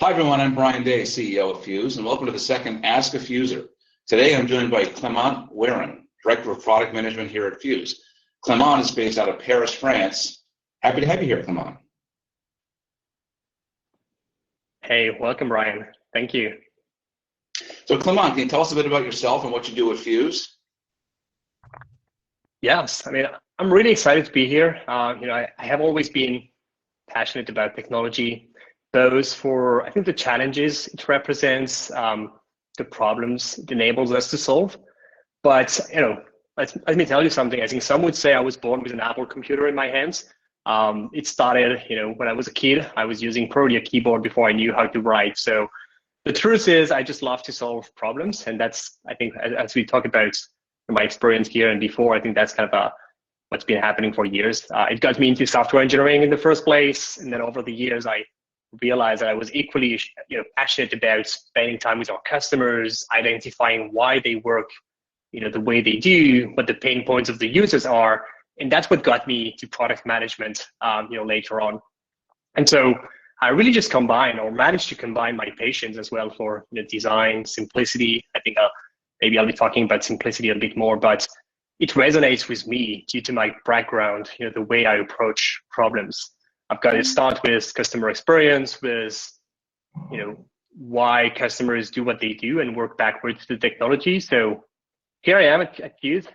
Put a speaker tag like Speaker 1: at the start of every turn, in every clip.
Speaker 1: Hi everyone, I'm Brian Day, CEO of Fuze, and welcome to the second Ask a Fuzer. Today I'm joined by Clément Wehrung, Director of Product Management here at Fuze. Clément is based out of Paris, France. Happy to have you here, Clément.
Speaker 2: Hey, welcome, Brian. Thank you.
Speaker 1: So Clément, can you tell us a bit about yourself and what you do at Fuze?
Speaker 2: Yes, I'm really excited to be here. I have always been passionate about technology, both for, I think, the challenges it represents, the problems it enables us to solve. But, let me tell you something. I think some would say I was born with an Apple computer in my hands. It started, when I was a kid. I was using probably a keyboard before I knew how to write. So the truth is, I just love to solve problems. And that's, I think, as we talk about my experience here and before, I think that's kind of what's been happening for years. It got me into software engineering in the first place. And then over the years, I realized that I was equally passionate about spending time with our customers, identifying why they work the way they do, what the pain points of the users are. And that's what got me to product management later on. And so I really just managed to combine my passions as well for design, simplicity. I think maybe I'll be talking about simplicity a bit more, but it resonates with me due to my background, the way I approach problems. I've got to start with customer experience, with why customers do what they do, and work backwards to the technology. So here I am at Fuze,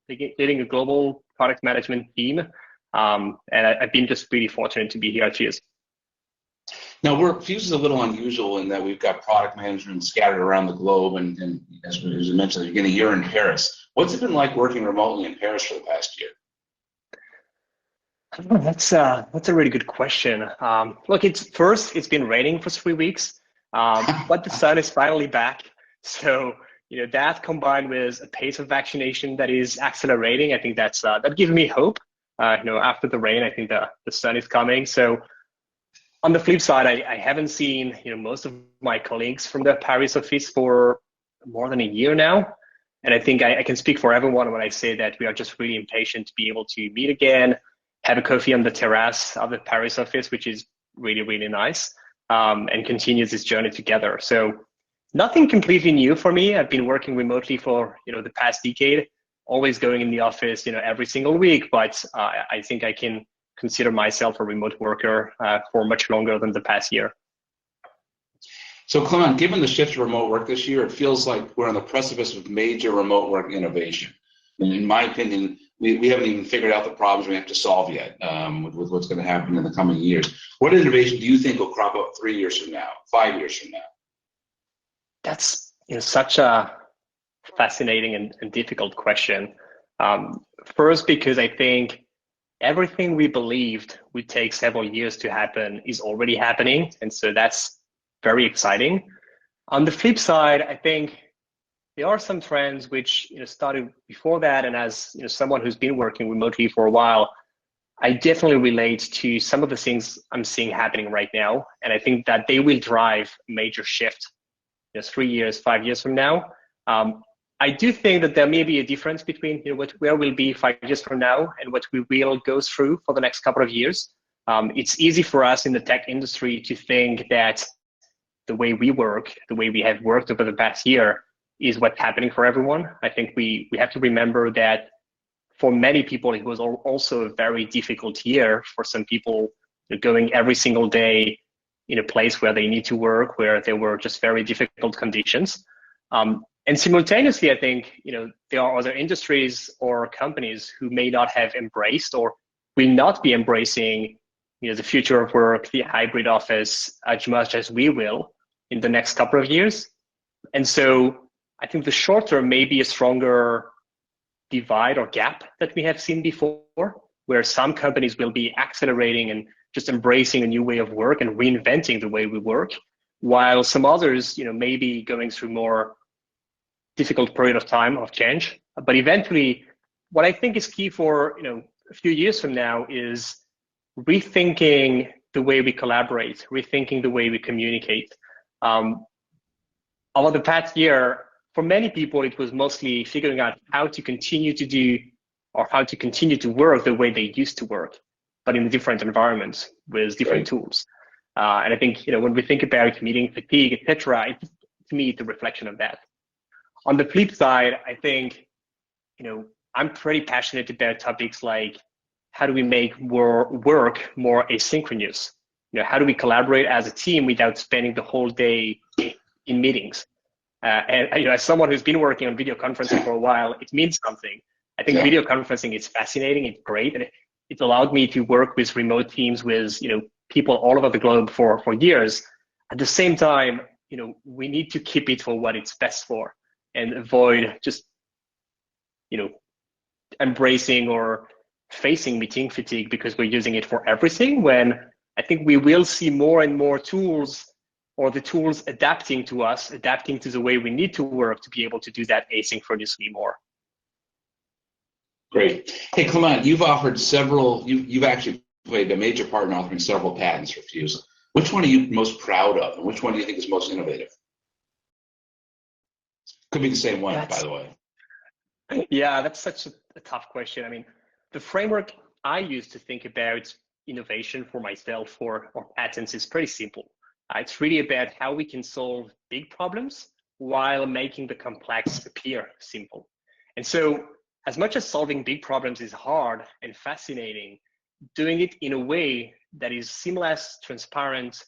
Speaker 2: leading a global product management team, and I've been just really fortunate to be here at Fuze.
Speaker 1: Now, Fuze is a little unusual in that we've got product management scattered around the globe, and as we mentioned at the beginning, you're in Paris. What's it been like working remotely in Paris for the past year?
Speaker 2: Oh, that's a really good question. Look, it's been raining for 3 weeks, but the sun is finally back. So that combined with a pace of vaccination that is accelerating, I think that gives me hope. After the rain, I think the sun is coming. So on the flip side, I haven't seen most of my colleagues from the Paris office for more than a year now. And I think I can speak for everyone when I say that we are just really impatient to be able to meet again, have a coffee on the terrace of the Paris office, which is really, really nice, and continue this journey together. So nothing completely new for me. I've been working remotely for the past decade, always going in the office every single week, but I think I can consider myself a remote worker for much longer than the past year.
Speaker 1: So Clément, given the shift to remote work this year, it feels like we're on the precipice of major remote work innovation. And in my opinion, we haven't even figured out the problems we have to solve yet with what's going to happen in the coming years. What innovation do you think will crop up 3 years from now, 5 years from now?
Speaker 2: That's such a fascinating and difficult question. First, because I think everything we believed would take several years to happen is already happening. And so that's very exciting. On the flip side, I think there are some trends which started before that, and as someone who's been working remotely for a while, I definitely relate to some of the things I'm seeing happening right now, and I think that they will drive a major shift 3 years, 5 years from now. I do think that there may be a difference between where we'll be 5 years from now and what we will go through for the next couple of years. It's easy for us in the tech industry to think that the way we work, the way we have worked over the past year, is what's happening for everyone. I think we have to remember that for many people, it was also a very difficult year. For some people, going every single day in a place where they need to work, where there were just very difficult conditions. And simultaneously, I think there are other industries or companies who may not have embraced or will not be embracing the future of work, the hybrid office, as much as we will in the next couple of years. And so I think the short term may be a stronger divide or gap that we have seen before, where some companies will be accelerating and just embracing a new way of work and reinventing the way we work, while some others, may be going through more difficult period of time of change. But eventually, what I think is key for a few years from now is rethinking the way we collaborate, rethinking the way we communicate. Over the past year, for many people, it was mostly figuring out how to continue to do or how to continue to work the way they used to work, but in different environments with different tools. And I think, when we think about meeting fatigue, etc., to me, it's a reflection of that. On the flip side, I think, I'm pretty passionate about topics like how do we make work more asynchronous? How do we collaborate as a team without spending the whole day in meetings? And as someone who's been working on video conferencing for a while, it means something. I think video conferencing is fascinating, it's great, and it's allowed me to work with remote teams with people all over the globe for years. At the same time, we need to keep it for what it's best for and avoid just embracing or facing meeting fatigue because we're using it for everything, when I think we will see more and more tools, or the tools adapting to us, adapting to the way we need to work to be able to do that asynchronously more.
Speaker 1: Great. Hey, Clément, you've offered several, you've actually played a major part in authoring several patents for Fuze. Which one are you most proud of, and which one do you think is most innovative? Could be the same one, by the way.
Speaker 2: Yeah, that's such a tough question. I mean, the framework I use to think about innovation for myself or patents is pretty simple. It's really about how we can solve big problems while making the complex appear simple. And so, as much as solving big problems is hard and fascinating, doing it in a way that is seamless, transparent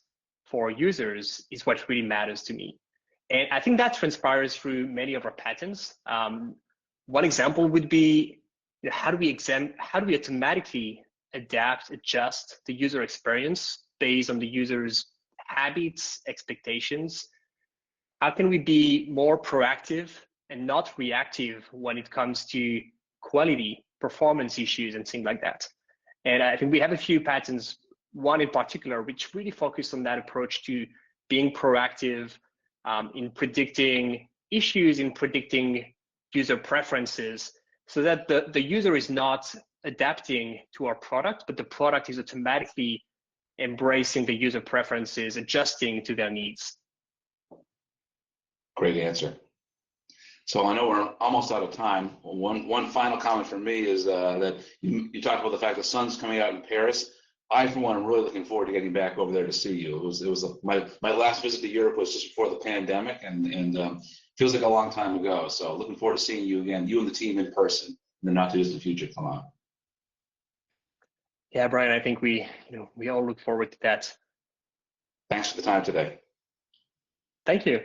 Speaker 2: for users is what really matters to me. And I think that transpires through many of our patents. One example would be, how do we automatically adapt, adjust the user experience based on the user's habits, expectations? How can we be more proactive and not reactive when it comes to quality, performance issues, and things like that? And I think we have a few patents, one in particular, which really focus on that approach to being proactive in predicting issues, in predicting user preferences, so that the user is not adapting to our product, but the product is automatically embracing the user preferences, adjusting to their needs.
Speaker 1: Great answer. So I know we're almost out of time. One final comment from me is that you talked about the fact the sun's coming out in Paris. I, for one, am really looking forward to getting back over there to see you. It was my last visit to Europe was just before the pandemic, and feels like a long time ago. So looking forward to seeing you again, you and the team in person in the not too distant future. Come on.
Speaker 2: Yeah, Brian, I think we all look forward to that.
Speaker 1: Thanks for the time today.
Speaker 2: Thank you.